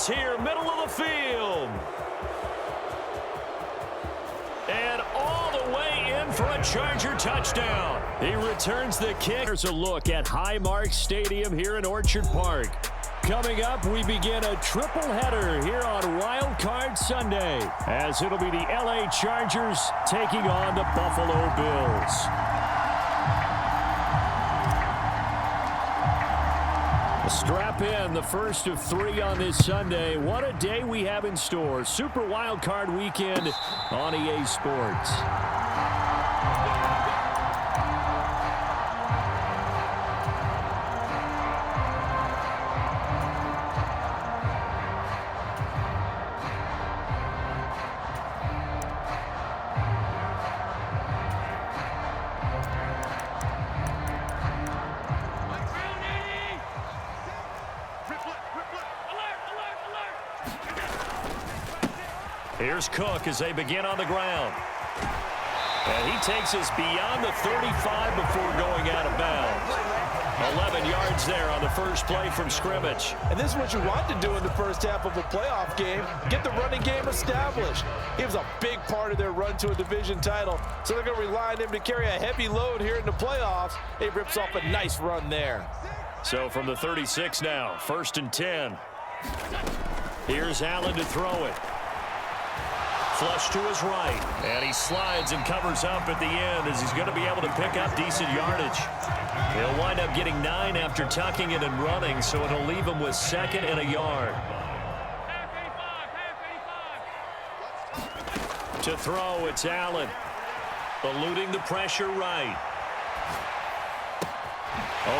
is here, middle of the field. And all the way in for a Charger touchdown. He returns the kick. Here's a look at Highmark Stadium here in Orchard Park. Coming up, we begin a triple header here on Wildcard Sunday, as it'll be the LA Chargers taking on the Buffalo Bills. Strap in, the first of 3 on this Sunday. What a day we have in store. Super Wildcard Weekend on EA Sports. Here's Cook as they begin on the ground. And he takes us beyond the 35 before going out of bounds. 11 yards there on the first play from scrimmage. And this is what you want to do in the first half of a playoff game. Get the running game established. He was a big part of their run to a division title. So they're going to rely on him to carry a heavy load here in the playoffs. He rips off a nice run there. So from the 36 now, 1st and 10. Here's Allen to throw it. Flush to his right, and he slides and covers up at the end as he's going to be able to pick up decent yardage. He'll wind up getting 9 after tucking it and running, so it'll leave him with 2nd and a yard. To throw, it's Allen. Eluding the pressure right.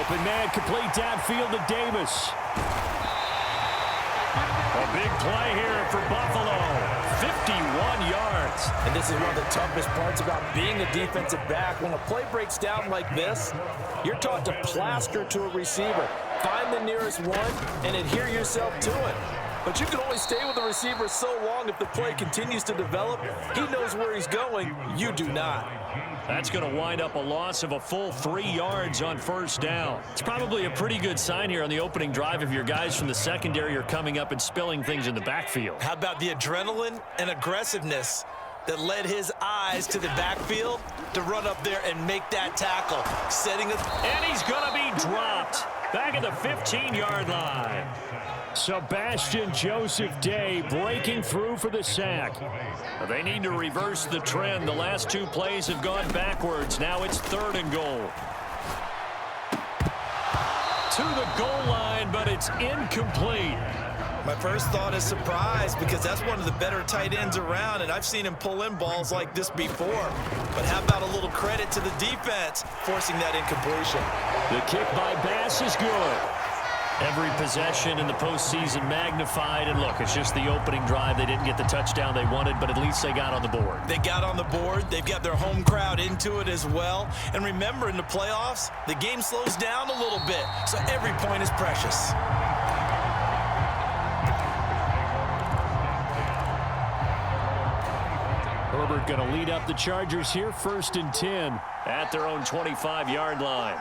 Open man, complete downfield to Davis. A big play here for Buffalo. 51 yards. And this is one of the toughest parts about being a defensive back. When a play breaks down like this, you're taught to plaster to a receiver. Find the nearest one and adhere yourself to it. But you can only stay with the receiver so long if the play continues to develop. He knows where he's going. You do not. That's going to wind up a loss of a full 3 yards on 1st down. It's probably a pretty good sign here on the opening drive if your guys from the secondary are coming up and spilling things in the backfield. How about the adrenaline and aggressiveness that led his eyes to the backfield to run up there and make that tackle? Setting it. And he's going to be dropped back at the 15-yard line. Sebastian Joseph Day breaking through for the sack. They need to reverse the trend. The last 2 plays have gone backwards. Now it's 3rd and goal. To the goal line, but it's incomplete. My first thought is surprise, because that's one of the better tight ends around, and I've seen him pull in balls like this before. But how about a little credit to the defense forcing that incompletion? The kick by Bass is good. Every possession in the postseason magnified. And look, it's just the opening drive. They didn't get the touchdown they wanted, but at least they got on the board. They got on the board. They've got their home crowd into it as well. And remember, in the playoffs, the game slows down a little bit, so every point is precious. Herbert going to lead up the Chargers here, 1st and 10 at their own 25-yard line.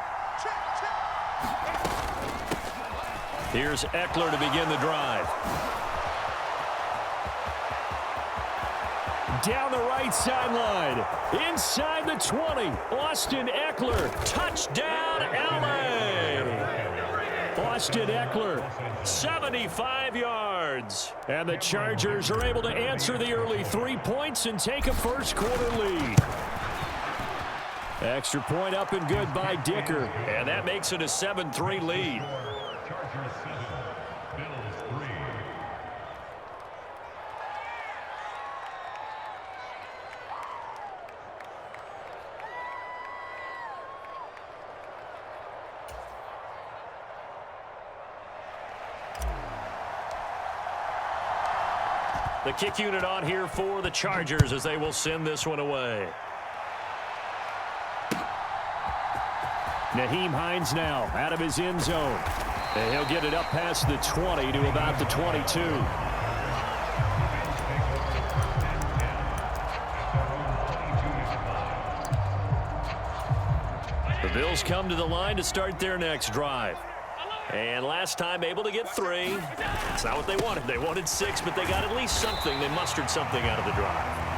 Here's Eckler to begin the drive. Down the right sideline. Inside the 20. Austin Eckler. Touchdown, LA. Austin Eckler, 75 yards. And the Chargers are able to answer the early 3 points and take a first-quarter lead. Extra point up and good by Dicker. And that makes it a 7-3 lead. The kick unit on here for the Chargers as they will send this one away. Nyheim Hines now out of his end zone. And he'll get it up past the 20 to about the 22. The Bills come to the line to start their next drive. And last time able to get 3. It's not what they wanted. They wanted 6, but they got at least something. They mustered something out of the drive.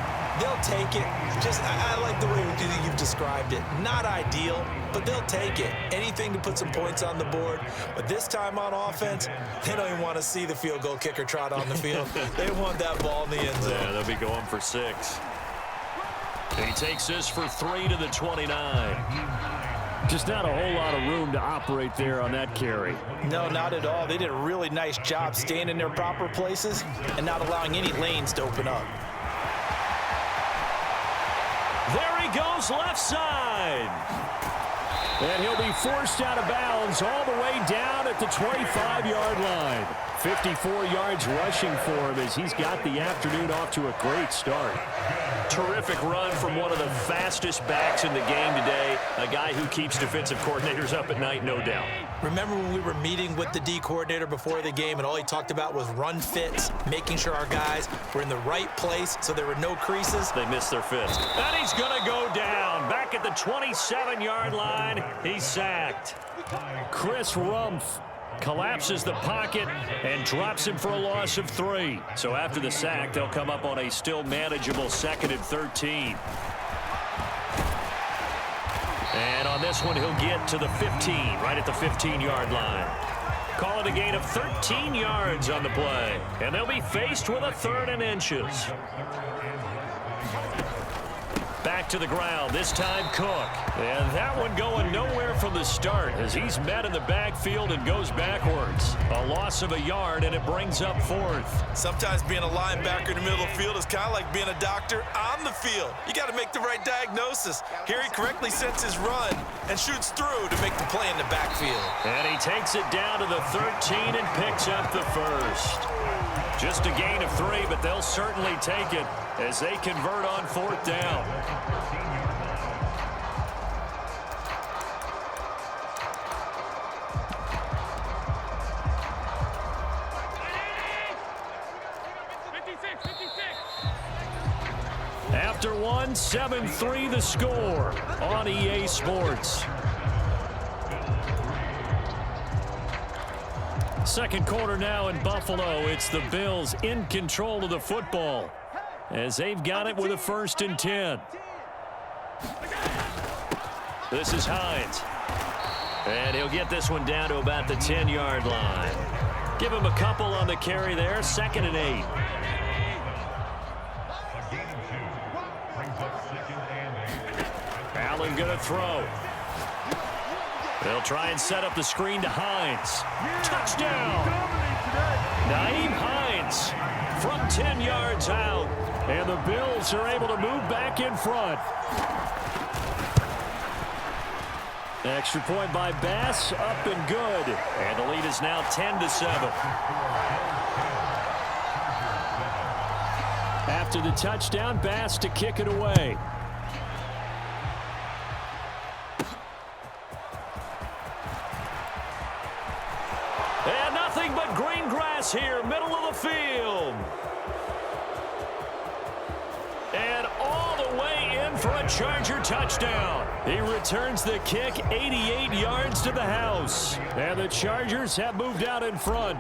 They'll take it. I like the way you've described it. Not ideal, but they'll take it. Anything to put some points on the board. But this time on offense, they don't even want to see the field goal kicker trot on the field. They want that ball in the end zone. Yeah, they'll be going for 6. And he takes this for 3 to the 29. Just not a whole lot of room to operate there on that carry. No, not at all. They did a really nice job staying in their proper places and not allowing any lanes to open up. There he goes, left side. And he'll be forced out of bounds all the way down at the 25-yard line. 54 yards rushing for him as he's got the afternoon off to a great start. Terrific run from one of the fastest backs in the game today. A guy who keeps defensive coordinators up at night, no doubt. Remember when we were meeting with the D coordinator before the game and all he talked about was run fits, making sure our guys were in the right place so there were no creases? They missed their fits. And he's going to go down. Back at the 27-yard line, he's sacked. Chris Rumpf collapses the pocket and drops him for a loss of 3. So after the sack, they'll come up on a still manageable 2nd and 13. And on this one, he'll get to the 15, right at the 15-yard line. Call it a gain of 13 yards on the play. And they'll be faced with a 3rd and inches. Back to the ground, this time Cook. And that one going nowhere from the start as he's met in the backfield and goes backwards. A loss of a yard, and it brings up 4th. Sometimes being a linebacker in the middle of the field is kind of like being a doctor on the field. You got to make the right diagnosis. Here he correctly sets his run and shoots through to make the play in the backfield. And he takes it down to the 13 and picks up the 1st. Just a gain of 3, but they'll certainly take it as they convert on 4th down. After 1, 7-3 the score on EA Sports. Second quarter now in Buffalo. It's the Bills in control of the football as they've got it with a 1st and 10. This is Hines. And he'll get this one down to about the 10-yard line. Give him a couple on the carry there. 2nd and 8. Allen going to throw. They'll try and set up the screen to Hines. Touchdown! Nyheim Hines from 10 yards out. And the Bills are able to move back in front. Extra point by Bass, up and good. And the lead is now 10-7. After the touchdown, Bass to kick it away. And nothing but green grass here, middle of the field. And all the way in for a Charger touchdown. He returns the kick 88 yards to the house. And the Chargers have moved out in front.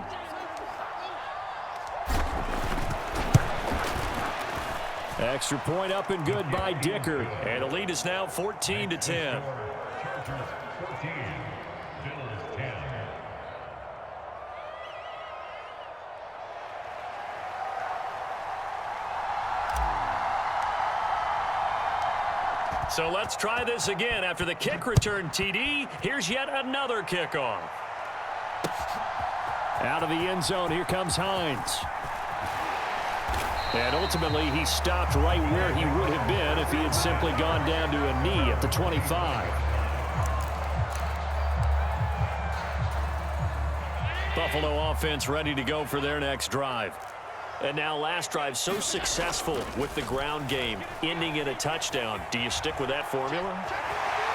Extra point up and good by Dicker. And the lead is now 14-10. So let's try this again. After the kick return TD, here's yet another kickoff. Out of the end zone, here comes Hines. And ultimately, he stopped right where he would have been if he had simply gone down to a knee at the 25. Buffalo offense ready to go for their next drive. And now last drive so successful with the ground game, ending in a touchdown. Do you stick with that formula?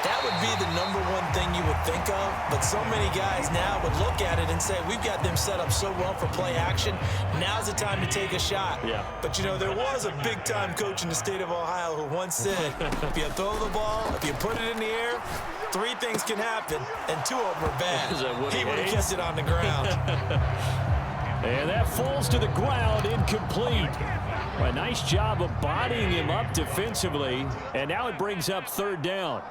That would be the #1 thing you would think of, but so many guys now would look at it and say, we've got them set up so well for play action. Now's the time to take a shot. Yeah. But, you know, there was a big-time coach in the state of Ohio who once said, if you throw the ball, if you put it in the air, Three things can happen, and two of them are bad. He would have kept it on the ground. And that falls to the ground, incomplete. A nice job of bodying him up defensively, and now it brings up third down.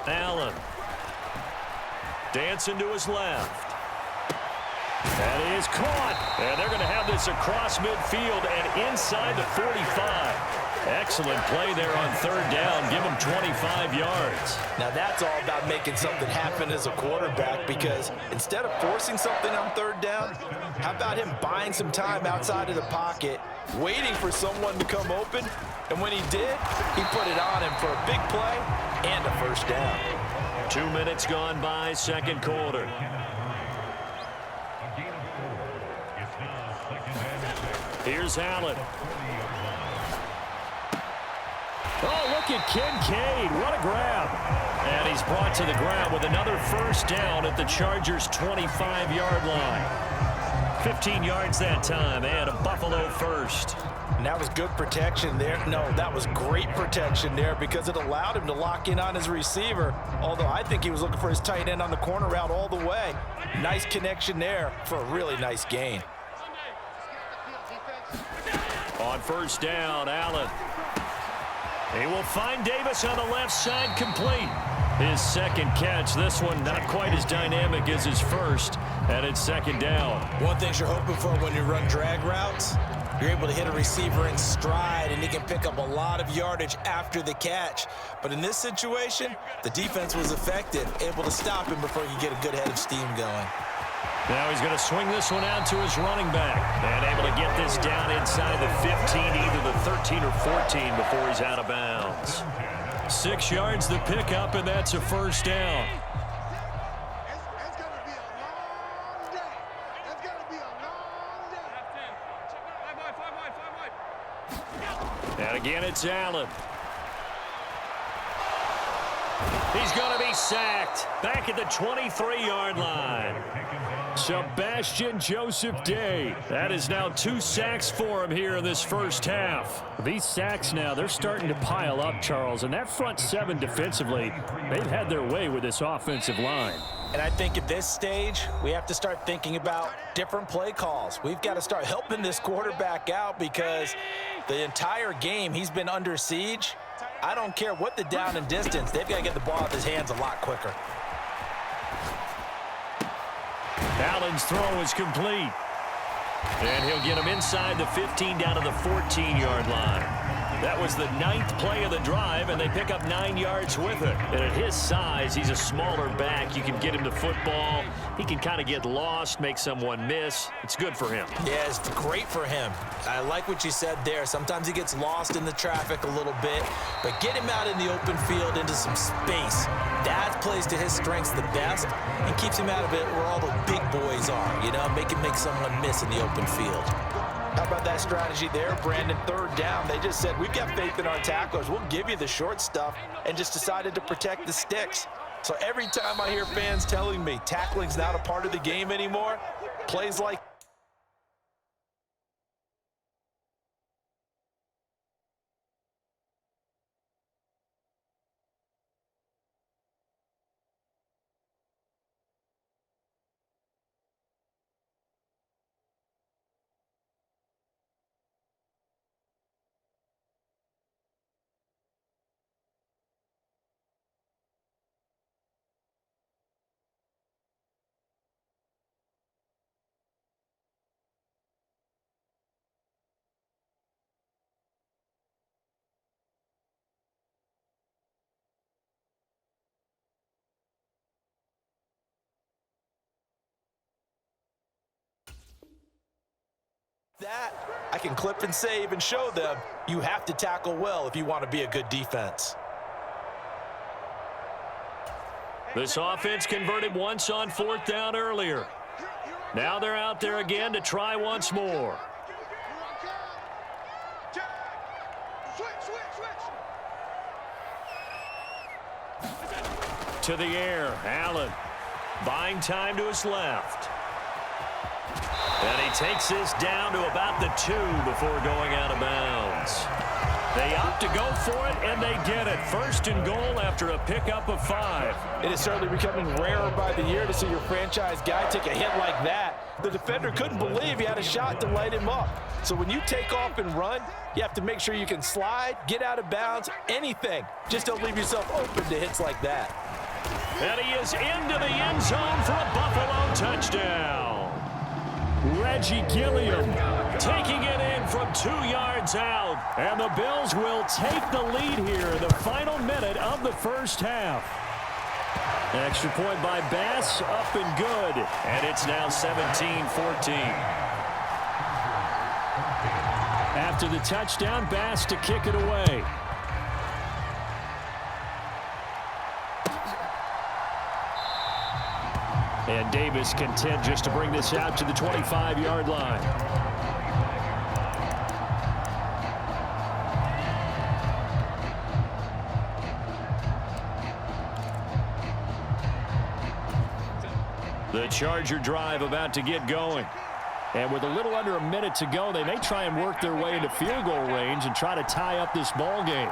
Allen dancing to his left. That is caught. And they're going to have this across midfield and inside the 45. Excellent play there on third down. Give him 25 yards. Now that's all about making something happen as a quarterback, because instead of forcing something on third down, how about him buying some time outside of the pocket, waiting for someone to come open, and when he did, he put it on him for a big play and a first down. 2 minutes gone by, second quarter. Here's Allen. Oh, look at Kincaid. What a grab. And he's brought to the ground with another first down at the Chargers' 25-yard line. 15 yards that time, and a Buffalo first. And that was good protection there. No, that was great protection there because it allowed him to lock in on his receiver, although I think he was looking for his tight end on the corner route all the way. Nice connection there for a really nice gain. On first down, Allen. He will find Davis on the left side, complete. His second catch. This one not quite as dynamic as his first, and it's second down. One thing you're hoping for when you run drag routes, you're able to hit a receiver in stride, and he can pick up a lot of yardage after the catch. But in this situation, the defense was effective, able to stop him before he could get a good head of steam going. Now he's going to swing this one out to his running back. And able to get this down inside the 15, either the 13 or 14 before he's out of bounds. 6 yards the pickup, and that's a first down. It's going to be a long day. It's going to be a long day. And again, it's Allen. He's going to be sacked back at the 23-yard line. Sebastian Joseph Day. That is now 2 sacks for him here in this first half. These sacks now, they're starting to pile up, Charles. And that front seven defensively, they've had their way with this offensive line. And I think at this stage, we have to start thinking about different play calls. We've got to start helping this quarterback out because the entire game he's been under siege. I don't care what the down and distance. They've got to get the ball out of his hands a lot quicker. Allen's throw is complete. And he'll get him inside the 15 down to the 14-yard line. That was the 9th play of the drive, and they pick up 9 yards with it. And at his size, he's a smaller back. You can get him to football. He can kind of get lost, make someone miss. It's good for him. Yeah, it's great for him. I like what you said there. Sometimes he gets lost in the traffic a little bit, but get him out in the open field into some space. That plays to his strengths the best and keeps him out of it where all the big boys are, you know, make someone miss in the open field. How about that strategy there, Brandon? Third down, they just said, we've got faith in our tacklers. We'll give you the short stuff, and just decided to protect the sticks. So every time I hear fans telling me tackling's not a part of the game anymore, plays like that, I can clip and save and show them you have to tackle well if you want to be a good defense. This offense converted once on 4th down earlier. Now they're out there again to try once more. To the air, Allen buying time to his left. And he takes this down to about the 2 before going out of bounds. They opt to go for it, and they get it. First and goal after a pickup of 5. It is certainly becoming rarer by the year to see your franchise guy take a hit like that. The defender couldn't believe he had a shot to light him up. So when you take off and run, you have to make sure you can slide, get out of bounds, anything. Just don't leave yourself open to hits like that. And he is into the end zone for a Buffalo touchdown. Reggie Gilliam taking it in from 2 yards out. And the Bills will take the lead here in the final minute of the first half. Extra point by Bass, up and good. And it's now 17-14. After the touchdown, Bass to kick it away. And Davis content just to bring this out to the 25-yard line. The Charger drive about to get going. And with a little under a minute to go, they may try and work their way into field goal range and try to tie up this ball game.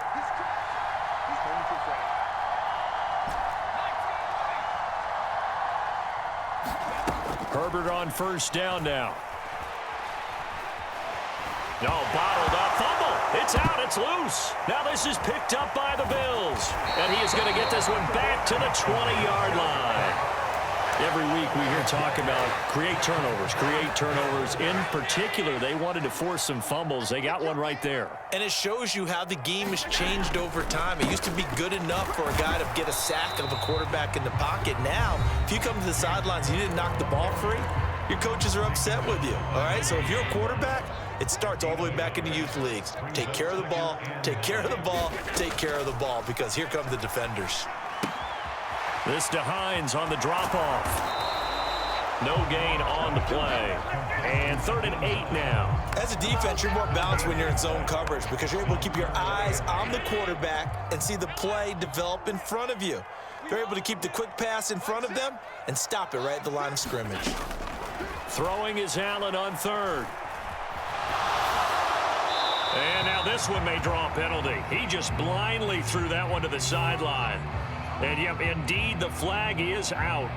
Herbert on first down now. No, bottled up, fumble. It's out, it's loose. Now this is picked up by the Bills. And he is going to get this one back to the 20-yard line. Every week we hear talk about create turnovers. In particular, they wanted to force some fumbles. They got one right there. And it shows you how the game has changed over time. It used to be good enough for a guy to get a sack of a quarterback in the pocket. Now, if you come to the sidelines and you didn't knock the ball free, your coaches are upset with you. All right, so if you're a quarterback, it starts all the way back in the youth leagues. Take care of the ball, take care of the ball, take care of the ball, because here come the defenders. This to Hines on the drop-off. No gain on the play. And 3rd and 8 now. As a defense, you're more balanced when you're in zone coverage because you're able to keep your eyes on the quarterback and see the play develop in front of you. You're able to keep the quick pass in front of them and stop it right at the line of scrimmage. Throwing is Allen on 3rd. And now this one may draw a penalty. He just blindly threw that one to the sideline. And, yep, indeed, the flag is out.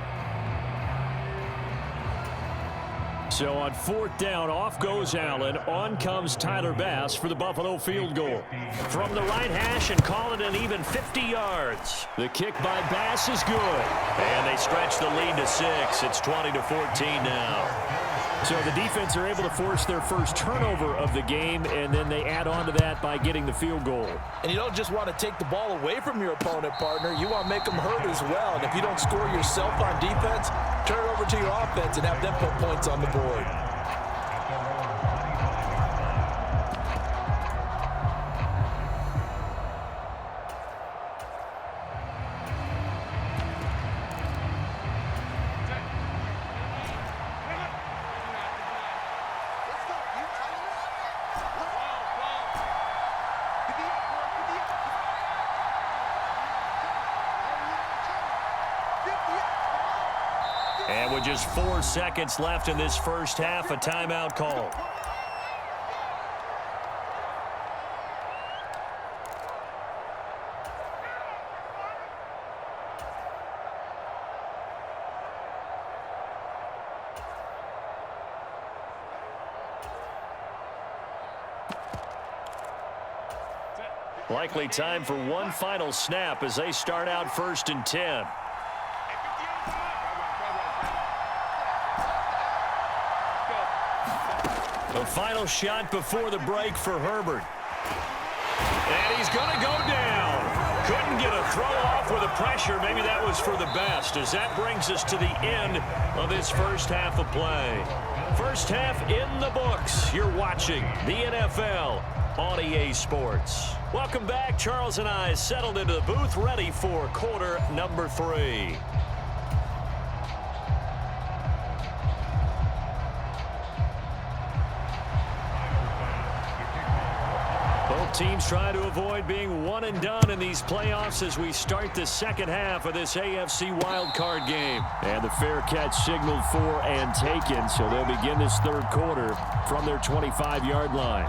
So on 4th down, off goes Allen. On comes Tyler Bass for the Buffalo field goal. From the right hash and call it an even 50 yards. The kick by Bass is good. And they stretch the lead to 6. It's 20-14 now. So the defense are able to force their first turnover of the game, and then they add on to that by getting the field goal. And you don't just want to take the ball away from your opponent, partner. You want to make them hurt as well. And if you don't score yourself on defense, turn it over to your offense and have them put points on the board. And with just 4 seconds left in this first half, a timeout call. Likely time for one final snap as they start out 1st and 10. The final shot before the break for Herbert. And he's going to go down. Couldn't get a throw off with the pressure. Maybe that was for the best, as that brings us to the end of this first half of play. First half in the books. You're watching the NFL on EA Sports. Welcome back. Charles and I settled into the booth, ready for quarter number 3. teams try to avoid being one and done in these playoffs as we start the second half of this AFC Wildcard game. And the fair catch signaled for and taken, so they'll begin this third quarter from their 25-yard line.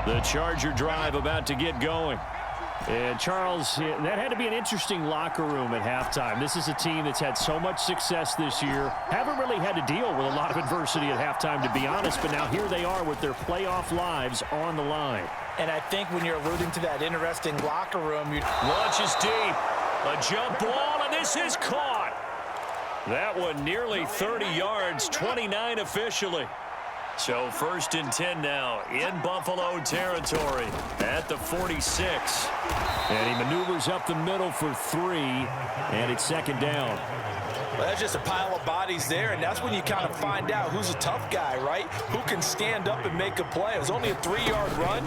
The Charger drive about to get going. And, Charles, that had to be an interesting locker room at halftime. This is a team that's had so much success this year. Haven't really had to deal with a lot of adversity at halftime, to be honest, but now here they are with their playoff lives on the line. And I think when you're alluding to that interesting locker room, launches deep. A jump ball, and this is caught. That one nearly 30 yards, 29 officially. So 1st and 10 now in Buffalo territory at the 46. And he maneuvers up the middle for 3, and it's 2nd down. Well, that's just a pile of bodies there, and that's when you kind of find out who's a tough guy, right? Who can stand up and make a play. It was only a 3-yard run,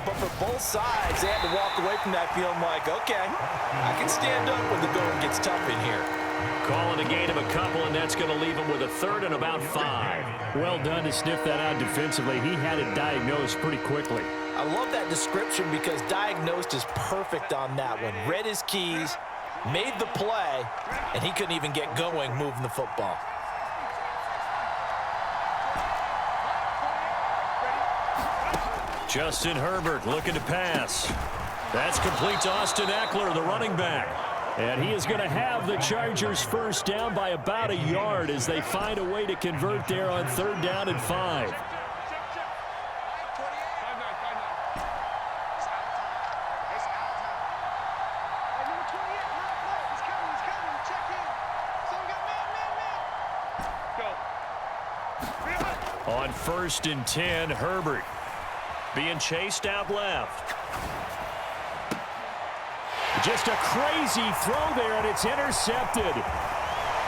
but for both sides, they had to walk away from that feeling like, okay, I can stand up when the going gets tough in here. Calling a gain of a couple, and that's going to leave him with a 3rd and about 5. Well done to sniff that out defensively. He had it diagnosed pretty quickly. I love that description because diagnosed is perfect on that one. Read his keys, made the play, and he couldn't even get going moving the football. Justin Herbert looking to pass. That's complete to Austin Eckler, the running back. And he is going to have the Chargers 1st down by about a yard as they find a way to convert there on 3rd down and 5. On 1st and 10, Herbert being chased out left. Just a crazy throw there, and it's intercepted.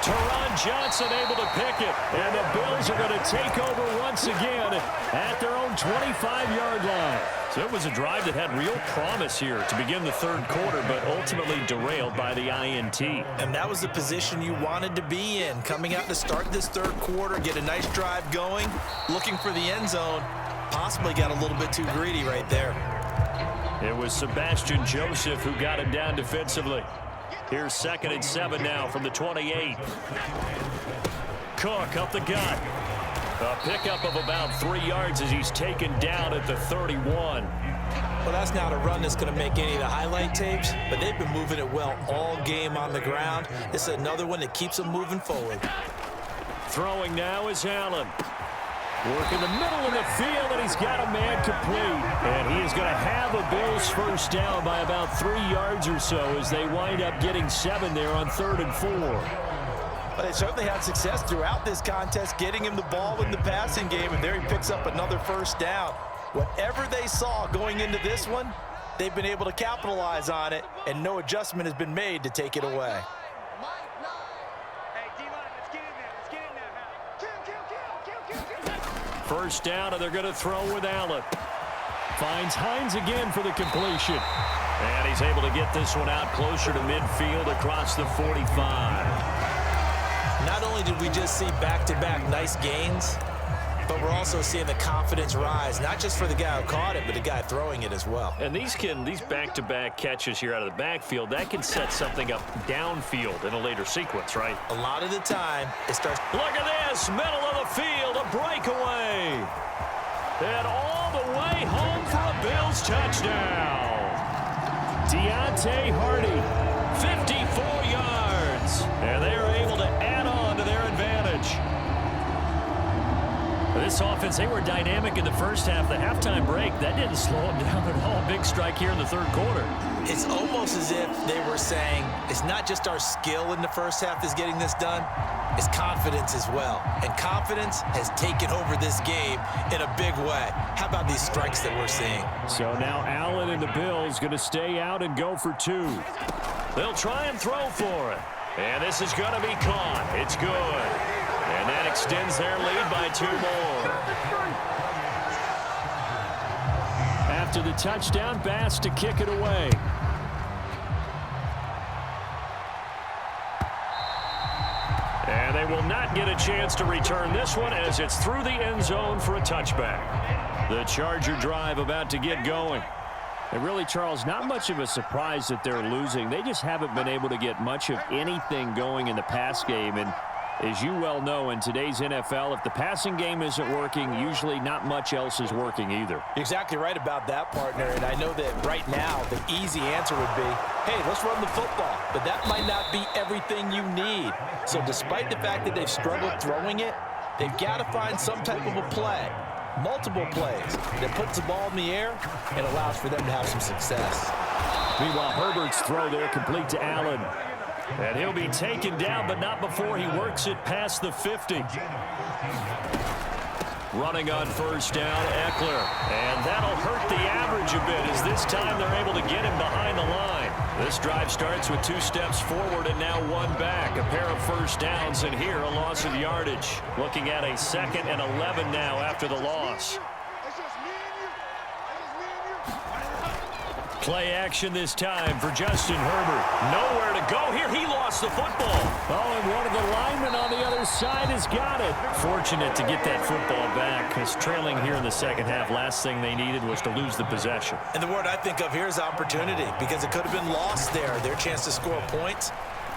Teron Johnson able to pick it. And the Bills are going to take over once again at their own 25-yard line. So it was a drive that had real promise here to begin the 3rd quarter, but ultimately derailed by the INT. And that was the position you wanted to be in. Coming out to start this 3rd quarter, get a nice drive going, looking for the end zone. Possibly got a little bit too greedy right there. It was Sebastian Joseph who got him down defensively. Here's 2nd and 7 now from the 28. Cook up the gut. A pickup of about 3 yards as he's taken down at the 31. Well, that's not a run that's going to make any of the highlight tapes, but they've been moving it well all game on the ground. This is another one that keeps them moving forward. Throwing now is Allen. Work in the middle of the field, and he's got a man complete. And he is going to have a Bills 1st down by about 3 yards or so as they wind up getting 7 there on 3rd and 4. But they certainly had success throughout this contest, getting him the ball in the passing game, and there he picks up another 1st down. Whatever they saw going into this one, they've been able to capitalize on it, and no adjustment has been made to take it away. 1st down, and they're going to throw with Allen. Finds Hines again for the completion. And he's able to get this one out closer to midfield across the 45. Not only did we just see back-to-back nice gains, but we're also seeing the confidence rise, not just for the guy who caught it, but the guy throwing it as well. And these back-to-back catches here out of the backfield, that can set something up downfield in a later sequence, right? A lot of the time, it starts. Look at this, middle of the field, a breakaway. And all the way home for a Bills touchdown. Deontay Hardy, 54 yards. And they're able to add on to their advantage. This offense, they were dynamic in the first half. The halftime break, that didn't slow them down at all. Big strike here in the 3rd quarter. It's almost as if they were saying, it's not just our skill in the first half that's getting this done, it's confidence as well. And confidence has taken over this game in a big way. How about these strikes that we're seeing? So now Allen and the Bills going to stay out and go for 2. They'll try and throw for it. And this is going to be caught. It's good. And that extends their lead by 2 more. After the touchdown, Bass to kick it away. And they will not get a chance to return this one as it's through the end zone for a touchback. The Charger drive about to get going. And really, Charles, not much of a surprise that they're losing. They just haven't been able to get much of anything going in the pass game. And as you well know, in today's NFL, if the passing game isn't working, usually not much else is working either. You're exactly right about that, partner. And I know that right now the easy answer would be, hey, let's run the football. But that might not be everything you need. So despite the fact that they've struggled throwing it, they've got to find some type of a play, multiple plays, that puts the ball in the air and allows for them to have some success. Meanwhile, Herbert's throw there complete to Allen. And he'll be taken down, but not before he works it past the 50. Running on first down, Eckler. And that'll hurt the average a bit as this time they're able to get him behind the line. This drive starts with 2 steps forward and now 1 back. A pair of first downs, and here a loss of yardage. Looking at a 2nd and 11 now after the loss. It's just me and you. It's just me and you. Play action this time for Justin Herbert. Nowhere to go here. He lost the football. Oh, and one of the linemen on the other side has got it. Fortunate to get that football back. Because trailing here in the second half, last thing they needed was to lose the possession. And the word I think of here is opportunity, because it could have been lost there, their chance to score points.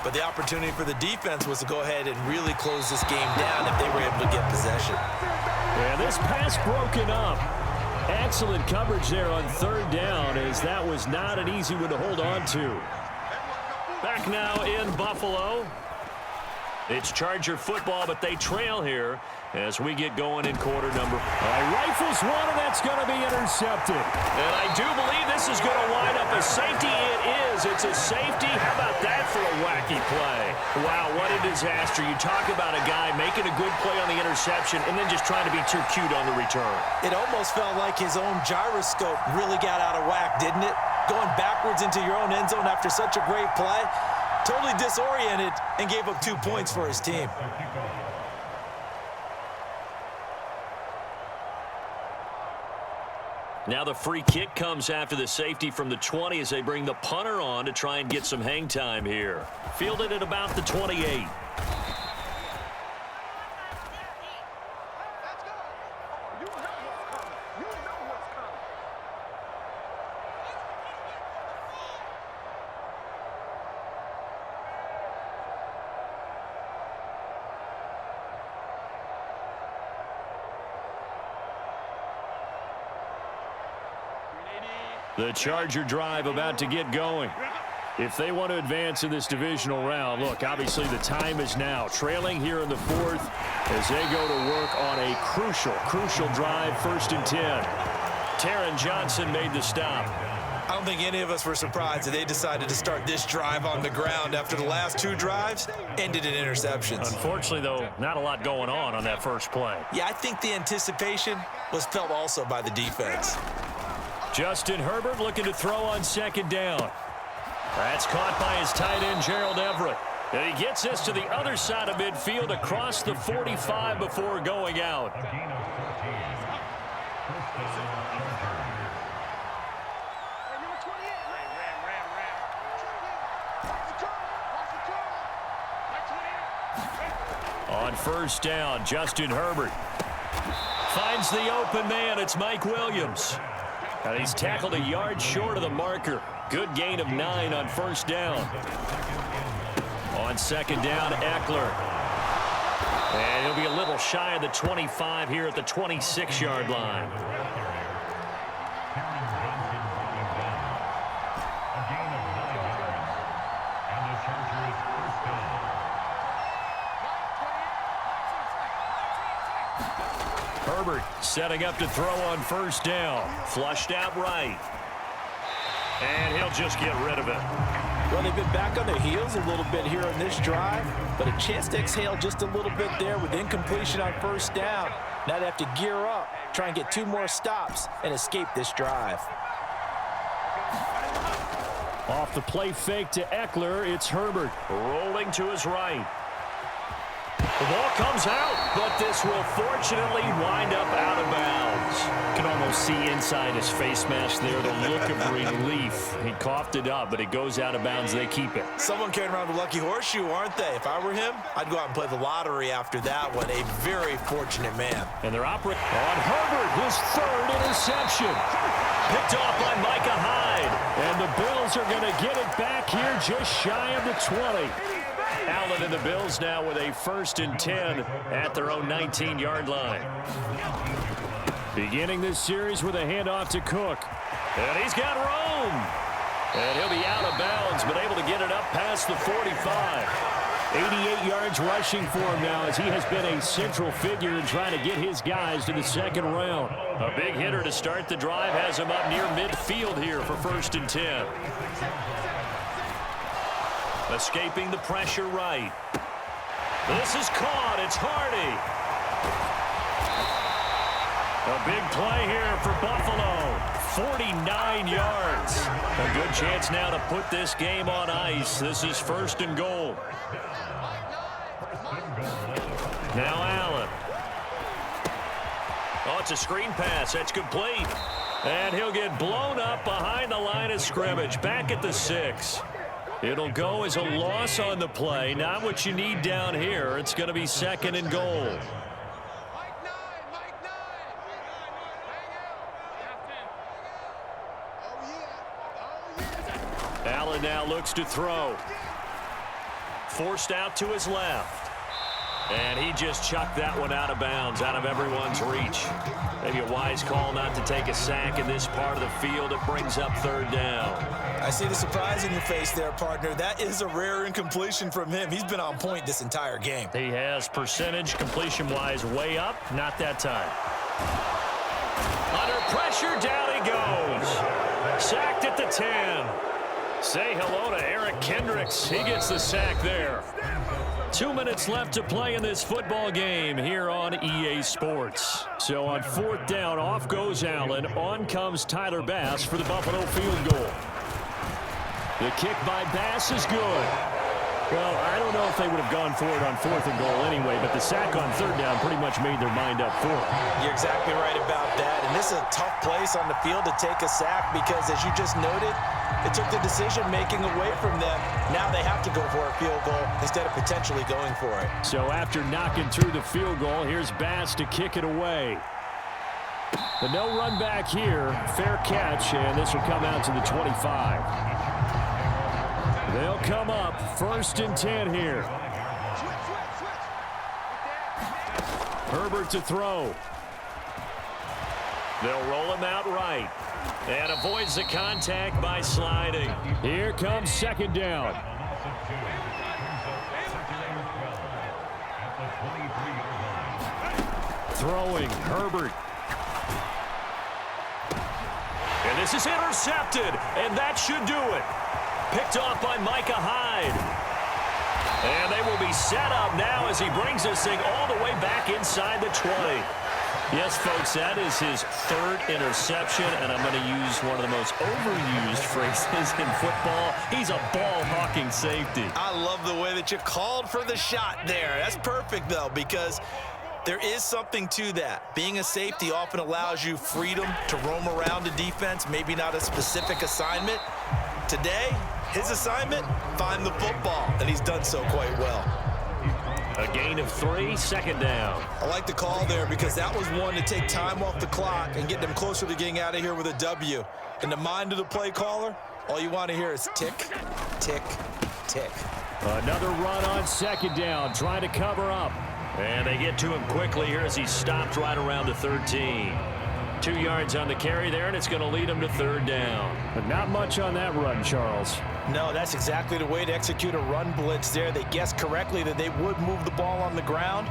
But the opportunity for the defense was to go ahead and really close this game down if they were able to get possession. Yeah, this pass broken up. Excellent coverage there on 3rd down, as that was not an easy one to hold on to. Back now in Buffalo. It's Charger football, but they trail here as we get going in quarter number. Rifles one, and that's going to be intercepted. And I do believe this is going to wind up a safety. It is. It's a safety. How about that for a wacky play? Wow, what a disaster. You talk about a guy making a good play on the interception and then just trying to be too cute on the return. It almost felt like his own gyroscope really got out of whack, didn't it? Going backwards into your own end zone after such a great play. Totally disoriented and gave up 2 points for his team. Now the free kick comes after the safety from the 20 as they bring the punter on to try and get some hang time here. Fielded at about the 28. The Charger drive about to get going. If they want to advance in this divisional round, look, obviously the time is now. Trailing here in the 4th as they go to work on a crucial drive, 1st and 10. Taron Johnson made the stop. I don't think any of us were surprised that they decided to start this drive on the ground after the last 2 drives ended in interceptions. Unfortunately, though, not a lot going on that first play. Yeah, I think the anticipation was felt also by the defense. Justin Herbert looking to throw on 2nd down. That's caught by his tight end, Gerald Everett. And he gets us to the other side of midfield across the 45 before going out. On 1st down, Justin Herbert finds the open man. It's Mike Williams. And he's tackled a yard short of the marker. Good gain of 9 on 1st down. On 2nd down, Eckler. And he'll be a little shy of the 25 here at the 26-yard line. Herbert setting up to throw on 1st down. Flushed out right. And he'll just get rid of it. Well, they've been back on their heels a little bit here on this drive, but a chance to exhale just a little bit there with incompletion on 1st down. Now they have to gear up, try and get 2 more stops and escape this drive. Off the play fake to Eckler, it's Herbert. Rolling to his right. The ball comes out, but this will fortunately wind up out of bounds. You can almost see inside his face mask there the look of relief. He coughed it up, but it goes out of bounds. They keep it. Someone carrying around the lucky horseshoe, aren't they? If I were him, I'd go out and play the lottery after that one. A very fortunate man. And they're operating on Herbert, his 3rd interception. Picked off by Micah Hyde. Bills are going to get it back here just shy of the 20. Allen and the Bills now with a 1st and 10 at their own 19-yard line. Beginning this series with a handoff to Cook. And he's got room. And he'll be out of bounds, but able to get it up past the 45. 88 yards rushing for him now as he has been a central figure in trying to get his guys to the 2nd round. A big hitter to start the drive has him up near midfield here for 1st and 10. Escaping the pressure right. This is caught. It's Hardy. A big play here for Buffalo. 49 yards. A good chance now to put this game on ice. This is 1st and goal. Now Allen. Oh, it's a screen pass. That's complete. And he'll get blown up behind the line of scrimmage. Back at the 6. It'll go as a loss on the play. Not what you need down here. It's going to be 2nd and goal. Allen now looks to throw. Forced out to his left. And he just chucked that one out of bounds, out of everyone's reach. Maybe a wise call not to take a sack in this part of the field. It brings up 3rd down. I see the surprise in your face there, partner. That is a rare incompletion from him. He's been on point this entire game. He has percentage completion-wise way up. Not that time. Under pressure, down he goes. Sacked at the 10. Say hello to Eric Kendricks. He gets the sack there. 2 minutes left to play in this football game here on EA Sports. So on 4th down, off goes Allen. On comes Tyler Bass for the Buffalo field goal. The kick by Bass is good. Well, I don't know if they would have gone for it on 4th and goal anyway, but the sack on 3rd down pretty much made their mind up for it. You're exactly right about that. And this is a tough place on the field to take a sack because, as you just noted, it took the decision-making away from them. Now they have to go for a field goal instead of potentially going for it. So after knocking through the field goal, here's Bass to kick it away. But no run back here. Fair catch, and this will come out to the 25. They'll come up 1st and 10 here. Herbert to throw. They'll roll him out right. And avoids the contact by sliding. Here comes 2nd down. Throwing, Herbert. And this is intercepted, and that should do it. Picked off by Micah Hyde. And they will be set up now as he brings this thing all the way back inside the 20. Yes, folks, that is his 3rd interception, and I'm going to use one of the most overused phrases in football. He's a ball-hawking safety. I love the way that you called for the shot there. That's perfect, though, because there is something to that. Being a safety often allows you freedom to roam around the defense, maybe not a specific assignment. Today, his assignment, find the football, and he's done so quite well. A gain of 3, 2nd down. I like the call there because that was one to take time off the clock and get them closer to getting out of here with a W. In the mind of the play caller, all you want to hear is tick, tick, tick. Another run on 2nd down, trying to cover up. And they get to him quickly here as he stopped right around the 13. 2 yards on the carry there, and it's going to lead him to 3rd down. But not much on that run, Charles. No, that's exactly the way to execute a run blitz there. They guessed correctly that they would move the ball on the ground,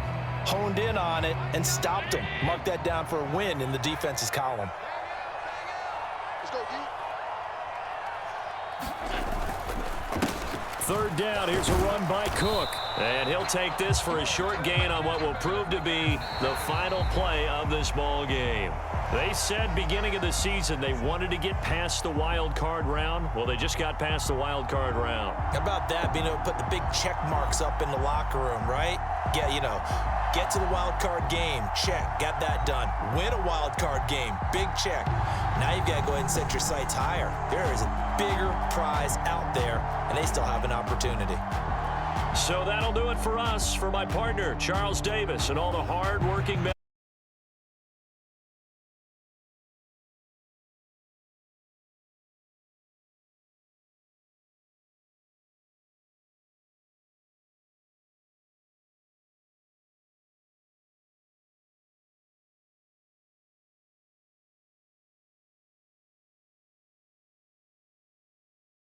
honed in on it, and stopped them. Mark that down for a win in the defense's column. Let's go, D. 3rd down, here's a run by Cook. And he'll take this for a short gain on what will prove to be the final play of this ball game. They said beginning of the season they wanted to get past the wild card round. Well, they just got past the wild card round. How about that, being able to put the big check marks up in the locker room, right? Get to the wild card game, check, got that done. Win a wild card game, big check. Now you've got to go ahead and set your sights higher. There is a bigger prize out there, and they still have an opportunity. So that'll do it for us. For my partner, Charles Davis, and all the hard-working men.